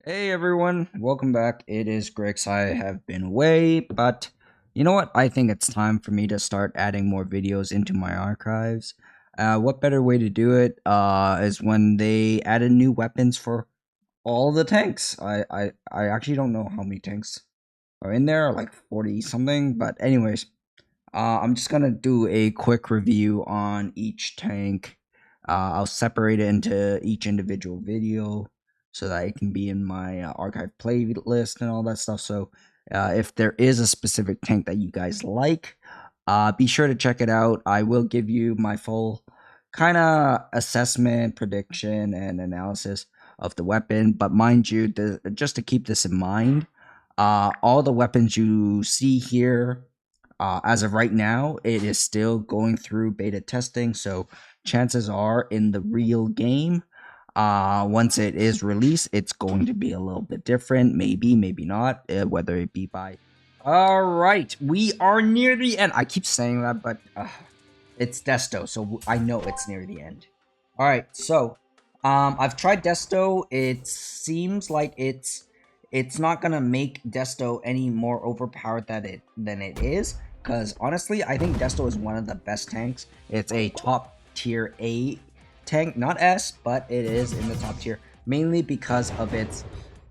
Hey everyone, welcome back. It is Griiix. I have been away, but you know what? I think it's time for me to start adding more videos into my archives. What better way to do it is when they added new weapons for all the tanks. I actually don't know how many tanks are in there, like 40 something, but anyways, I'm just gonna do a quick review on each tank. I'll separate it into each individual video so that it can be in my archive playlist and all that stuff. So if there is a specific tank that you guys like, be sure to check it out. I will give you my full kind of assessment, prediction, and analysis of the weapon. But mind you, just to keep this in mind, all the weapons you see here as of right now, it is still going through beta testing, so chances are in the real game, once it is released, it's going to be a little bit different. Maybe, maybe not, whether it be by... Alright, we are near the end. I keep saying that, but it's Desto, so I know it's near the end. Alright, so I've tried Desto. It seems like it's not gonna make Desto any more overpowered than it is. Because honestly, I think Desto is one of the best tanks. It's a top tier A tank, not S, but it is in the top tier, mainly because of its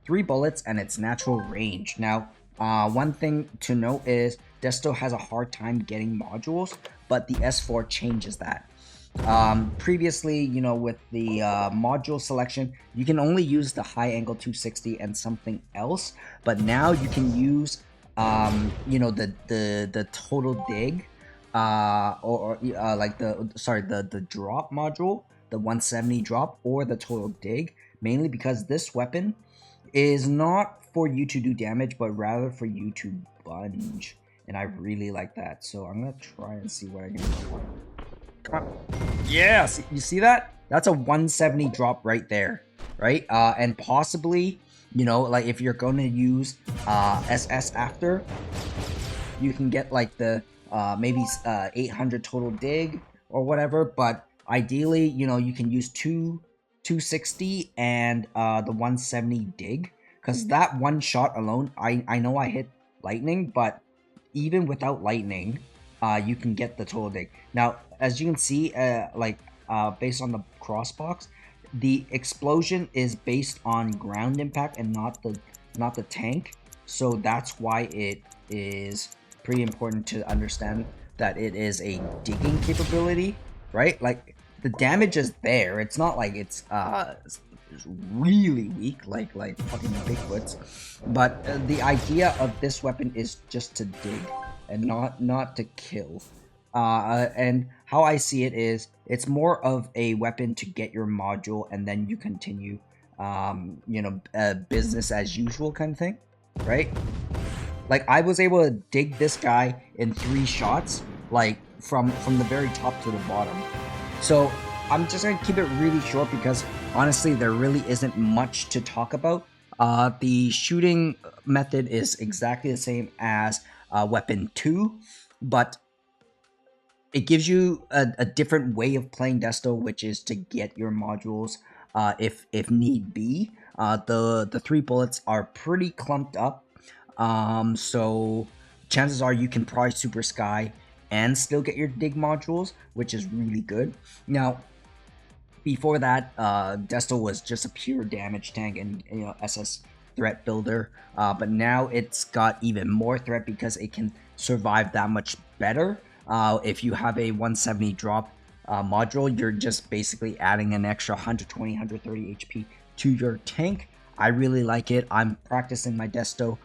3 bullets and its natural range. Now, one thing to note is Desto has a hard time getting modules, but the S4 changes that. Previously, you know, with the module selection, you can only use the high angle 260 and something else, but now you can use you know, the total dig, or like the drop module, the 170 drop, or the total dig, mainly because this weapon is not for you to do damage, but rather for you to bunge, and I really like that. So I'm gonna try and see what I can do. Yes, you see that? That's a 170 drop right there, right? And possibly, you know, like if you're going to use SS after, you can get like the maybe 800 total dig or whatever. But ideally, you know, you can use 260 and the 170 dig, because that one shot alone, I know I hit lightning, but even without lightning, you can get the total dig. Now, as you can see, based on the crossbox, the explosion is based on ground impact and not the tank. So that's why it is pretty important to understand that it is a digging capability, right? Like, the damage is there. It's not like it's really weak like fucking Bigfoots, but the idea of this weapon is just to dig and not to kill. And how I see it is, it's more of a weapon to get your module, and then you continue, you know, business as usual kind of thing, right? Like, I was able to dig this guy in 3 shots, like from the very top to the bottom. So I'm just gonna keep it really short because honestly, there really isn't much to talk about. The shooting method is exactly the same as weapon 2, but it gives you a different way of playing Desto, which is to get your modules if need be. The 3 bullets are pretty clumped up, so chances are you can probably super sky and still get your dig modules, which is really good. Now, before that, Desto was just a pure damage tank and, you know, SS threat builder, but now it's got even more threat because it can survive that much better. If you have a 170 drop module, you're just basically adding an extra 120, 130 HP to your tank. I really like it. I'm practicing my Desto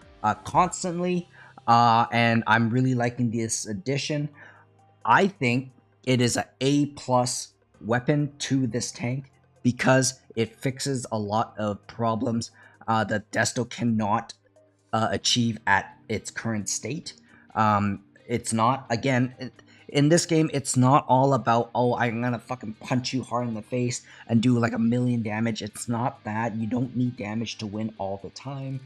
constantly, and I'm really liking this addition. I think it is an A+ weapon to this tank because it fixes a lot of problems that Desto cannot achieve at its current state. It's not, again, in this game, it's not all about, oh, I'm gonna fucking punch you hard in the face and do like 1,000,000 damage. It's not that. You don't need damage to win all the time.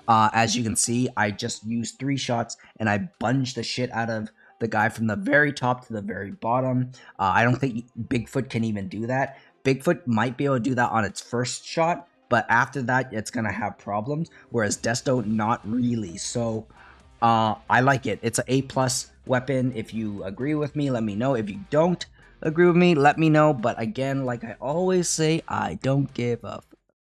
As you can see, I just used 3 shots and I bunged the shit out of the guy from the very top to the very bottom. I don't think Bigfoot can even do that. Bigfoot might be able to do that on its first shot, but after that it's gonna have problems, whereas Desto not really. So I like it. It's an A plus weapon. If you agree with me, let me know. If you don't agree with me, let me know. But again, like I always say, I don't give a